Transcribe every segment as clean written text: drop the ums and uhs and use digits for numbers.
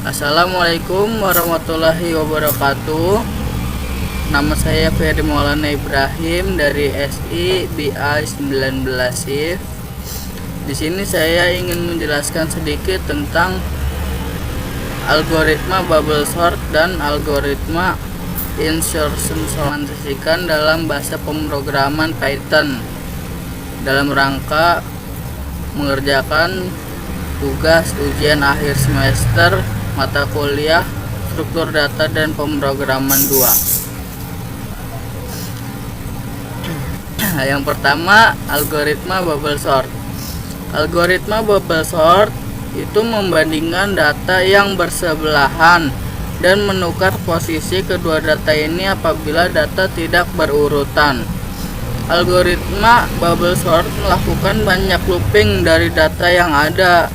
Assalamualaikum warahmatullahi wabarakatuh. Nama saya Ferry Maulana Ibrahim dari SI BI 19 IF. Di sini saya ingin menjelaskan sedikit tentang algoritma bubble sort dan algoritma insertion sort dalam bahasa pemrograman Python dalam rangka mengerjakan tugas ujian akhir semester mata kuliah struktur data dan pemrograman 2. Yang pertama, algoritma bubble sort. Algoritma bubble sort itu membandingkan data yang bersebelahan dan menukar posisi kedua data ini apabila data tidak berurutan. Algoritma bubble sort melakukan banyak looping dari data yang ada.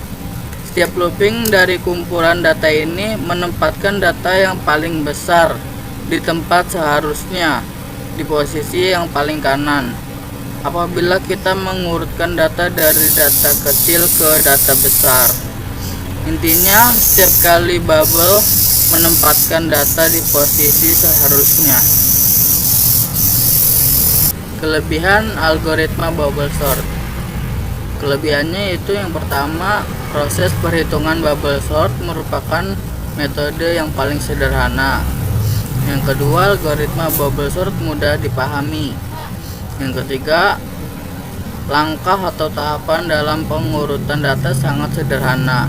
Setiap looping dari kumpulan data ini menempatkan data yang paling besar di tempat seharusnya di posisi yang paling kanan. Apabila kita mengurutkan data dari data kecil ke data besar, intinya setiap kali bubble menempatkan data di posisi seharusnya. Kelebihan algoritma bubble sort. Kelebihannya itu yang pertama, proses perhitungan bubble sort merupakan metode yang paling sederhana. Yang kedua, algoritma bubble sort mudah dipahami. Yang ketiga, langkah atau tahapan dalam pengurutan data sangat sederhana.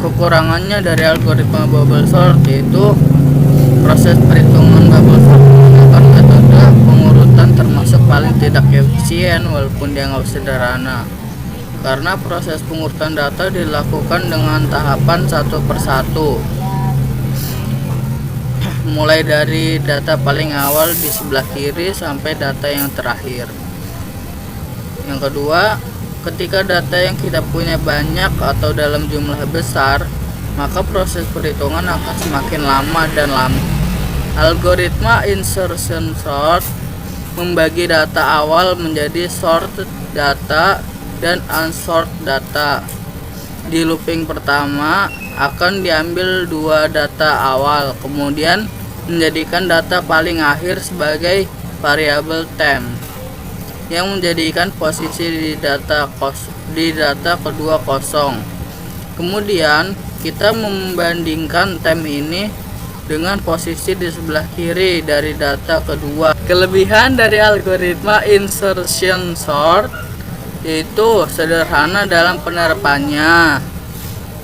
Kekurangannya dari algoritma bubble sort yaitu proses perhitungan bubble sort menggunakan metode pengurutan termasuk paling tidak efisien walaupun dianggap sederhana, karena proses pengurutan data dilakukan dengan tahapan satu persatu, mulai dari data paling awal di sebelah kiri sampai data yang terakhir. Yang kedua, ketika data yang kita punya banyak atau dalam jumlah besar, maka proses perhitungan akan semakin lama dan lama. Algoritma insertion sort membagi data awal menjadi sorted data dan unsorted data. Di looping pertama akan diambil dua data awal, kemudian menjadikan data paling akhir sebagai variabel temp yang menjadikan posisi di data kedua kosong. Kemudian kita membandingkan temp ini dengan posisi di sebelah kiri dari data kedua. Kelebihan dari algoritma insertion sort yaitu sederhana dalam penerapannya.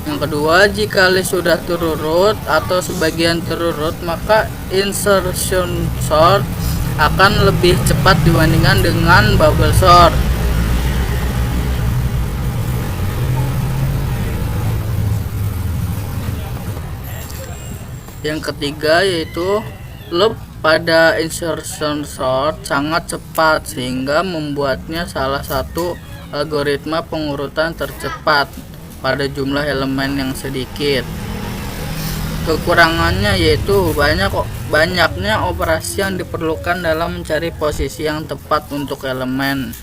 Yang kedua, jika list sudah terurut atau sebagian terurut, maka insertion sort akan lebih cepat dibandingkan dengan bubble sort. Yang ketiga yaitu loop pada insertion sort sangat cepat sehingga membuatnya salah satu algoritma pengurutan tercepat pada jumlah elemen yang sedikit. Kekurangannya yaitu banyaknya operasi yang diperlukan dalam mencari posisi yang tepat untuk elemen.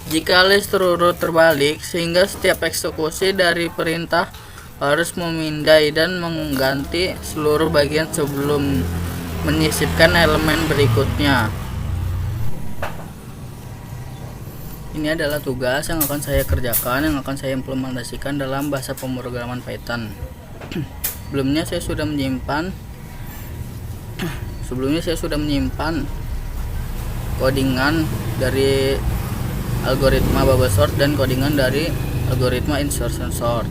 Jika list terurut terbalik, sehingga setiap eksekusi dari perintah harus memindai dan mengganti seluruh bagian sebelum menyisipkan elemen berikutnya. Ini adalah tugas yang akan saya kerjakan, yang akan saya implementasikan dalam bahasa pemrograman Python. Sebelumnya saya sudah menyimpan codingan dari algoritma bubble sort dan codingan dari algoritma insertion sort.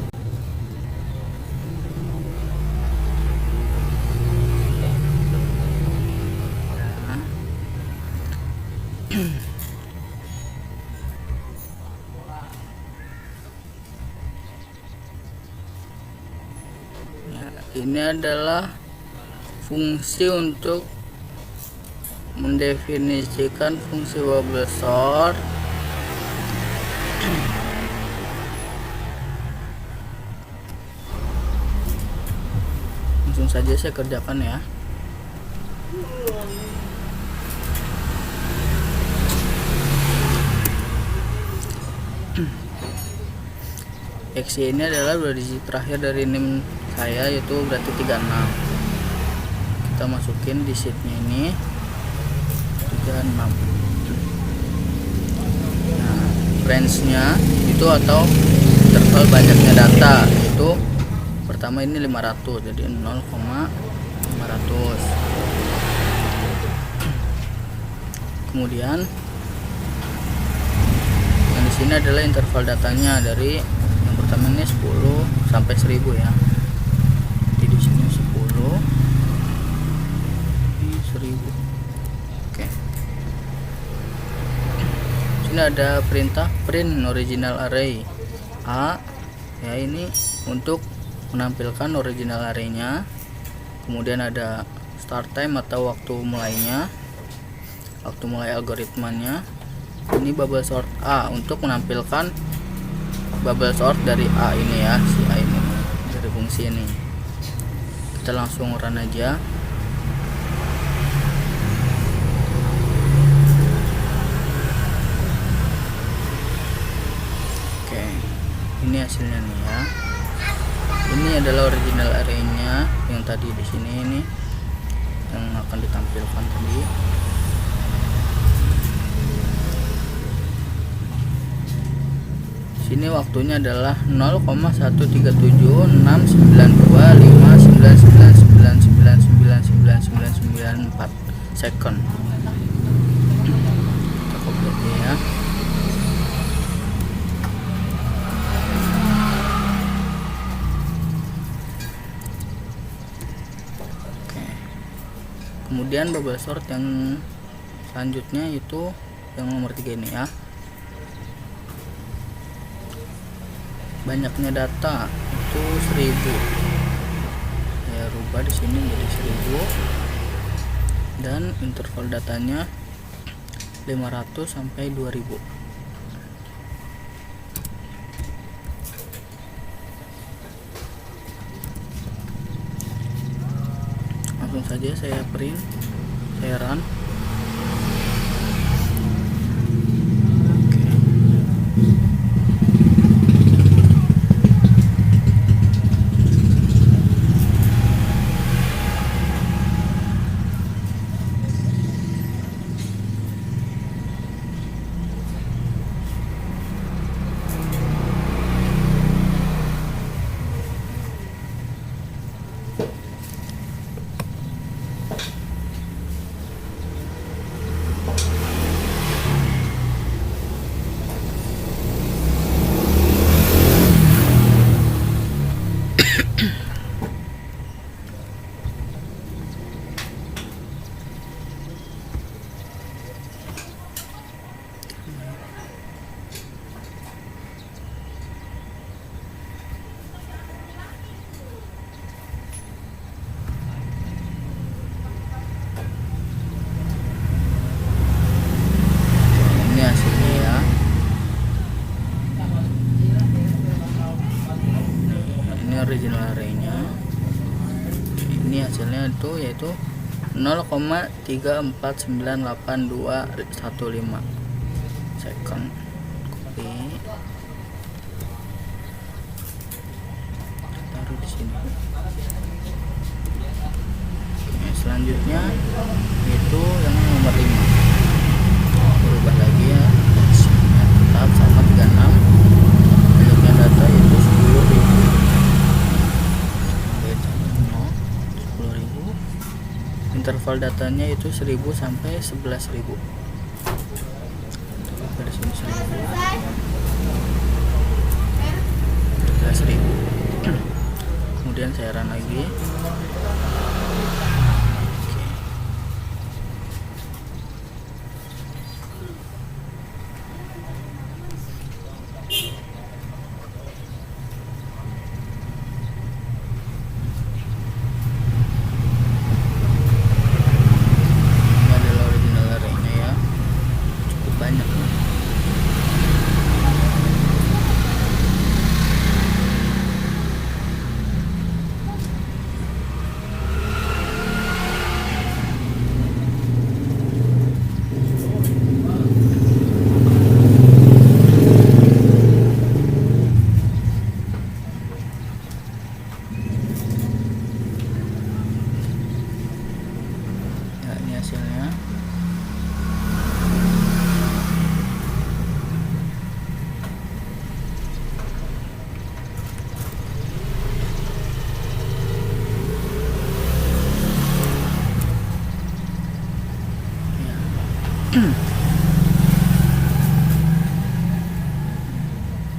Ini adalah fungsi untuk mendefinisikan fungsi bubble sort. Langsung saja saya kerjakan ya. XY ini adalah 2 digit terakhir dari NIM saya, yaitu berarti 36. Kita masukin di sheetnya ini 36. Nah, range-nya itu atau interval banyaknya data itu pertama ini 500, jadi 0,500. Kemudian yang di sini adalah interval datanya, dari yang pertama ini 10 sampai 1000 ya. Jadi di sini 10, ini 1000. Oke. Sini ada perintah print original array A ya, ini untuk menampilkan original arraynya. Kemudian ada start time atau waktu mulainya, waktu mulai algoritmanya. Ini bubble sort A untuk menampilkan bubble sort dari A ini ya, si A ini dari fungsi ini. Kita langsung run aja. Oke, ini hasilnya nih ya. Ini adalah original arraynya yang tadi di sini, ini yang akan ditampilkan tadi. Sini waktunya adalah 0,13769259999999994 second. Kita copy aja ya. Oke. Kemudian bubble sort yang selanjutnya itu yang nomor 3 ini ya. Banyaknya data itu 1000 ya, rubah di sini menjadi 1000 dan interval datanya 500 sampai 2000. Langsung saja saya print, saya run. Original arraynya ini hasilnya itu yaitu 0,34982215 second. Copy, taruh di sini. Oke, selanjutnya itu yang nomor 5, berubah lagi ya, tetap sama 36. Banyaknya data itu 10.000. Interval datanya itu 1000 sampai 11.000. Dari sini 11.000. Kemudian saya run lagi.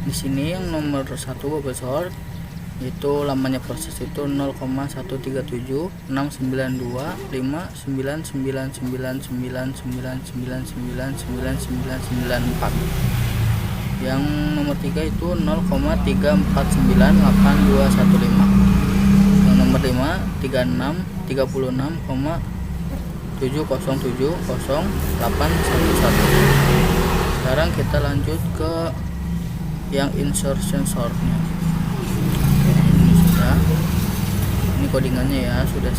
Di sini yang nomor 1 bubble sort itu lamanya proses itu 0,13769999999999994. Yang nomor 3 itu 0,3498215. Yang nomor 5 36,707,811. Sekarang kita lanjut ke yang insertion sortnya. Ini codingannya ya, sudah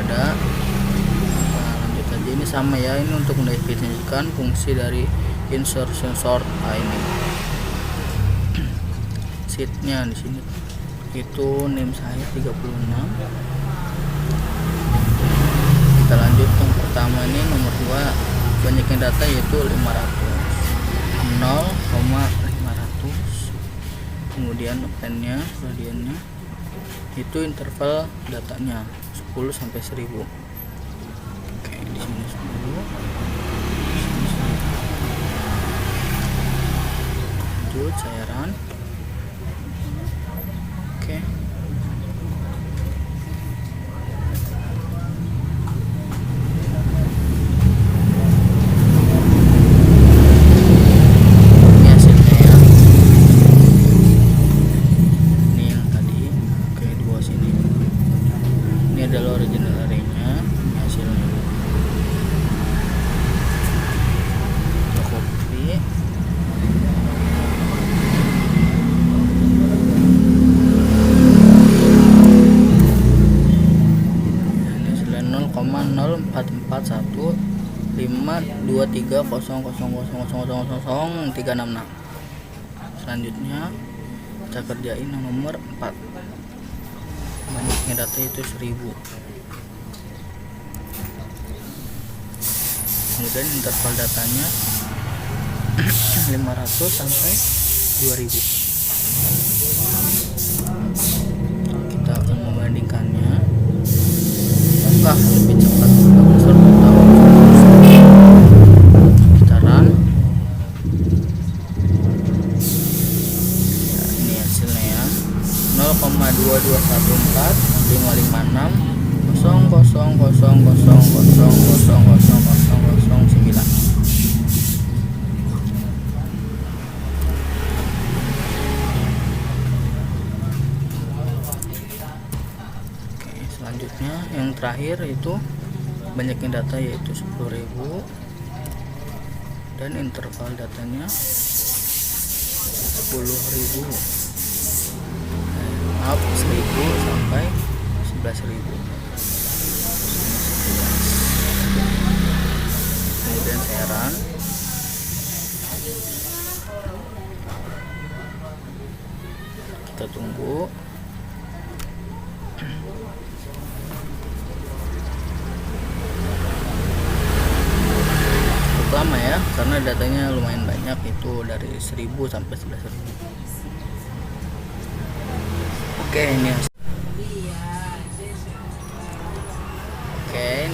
ada. Nah, lanjut aja, ini sama ya, ini untuk mendefinisikan fungsi dari insertion sort. Ini sheetnya di sini itu name saya 36. Kita lanjut yang pertama, ini nomor 2 banyaknya data yaitu 0,500. Kemudian appendnya, gradiennya itu interval datanya 10 sampai 1000. Oke, di sini 10, di sini 1000. Lanjut saya run. Oke. Adalah original arraynya, ini hasilnya. Kita copy. Ini hasilnya 0,0441523000000366. Selanjutnya kita kerjain yang nomor 4. Banyaknya data itu 1000. Kemudian interval datanya 500 sampai 2000. Kita akan membandingkannya apakah lebih cepat atau kita run. Ya, ini hasilnya ya, 0,2214,556,000000000009. Selanjutnya yang terakhir itu banyaknya data yaitu 10.000 dan interval datanya 10.000. Maaf, 1000 sampai 11.000. Kemudian saya run. Kita tunggu. Cukup lama ya, karena datanya lumayan banyak, itu dari 1000 sampai 11.000. Oke, ini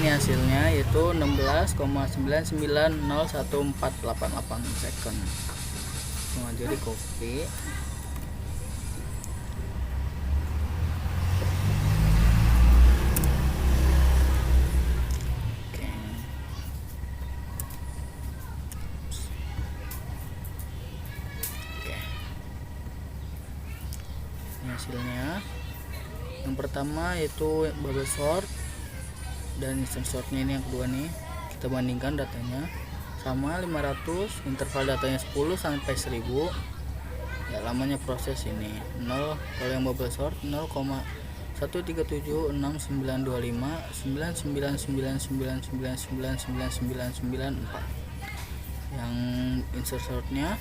hasilnya yaitu 16,9901488 second. Langsung aja di copy. Hasilnya yang pertama yaitu bubble sort dan instant sortnya, ini yang kedua nih. Kita bandingkan datanya sama 500, interval datanya 10 sampai 1000. Ya, lamanya proses ini 0. Kalau yang bubble sort 0,13769999999999994. Yang insert sortnya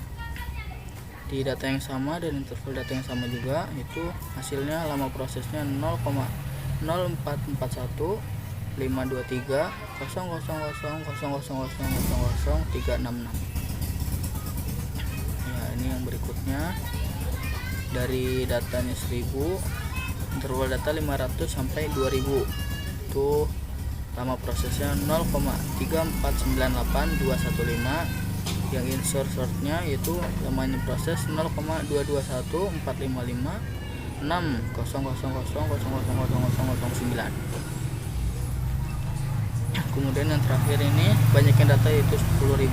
di data yang sama dan interval data yang sama juga, itu hasilnya lama prosesnya 0,044152300000000366. Ya, ini yang berikutnya dari datanya 1000, interval data 500 sampai 2000, itu lama prosesnya 0,3498215 Yang insert shortnya itu lamanya proses 0,2214556000000009. Kemudian yang terakhir ini banyaknya data yaitu 10.000,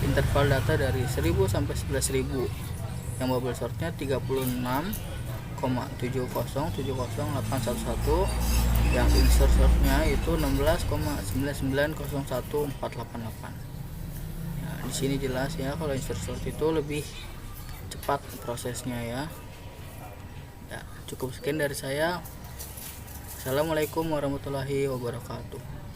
interval data dari 1000 sampai 11.000. Yang bubble shortnya 36,70700811. Yang insert shortnya itu 16,99014888. Nah, di sini jelas ya kalau insert short itu lebih cepat prosesnya ya. Ya, cukup sekian dari saya. Assalamualaikum warahmatullahi wabarakatuh.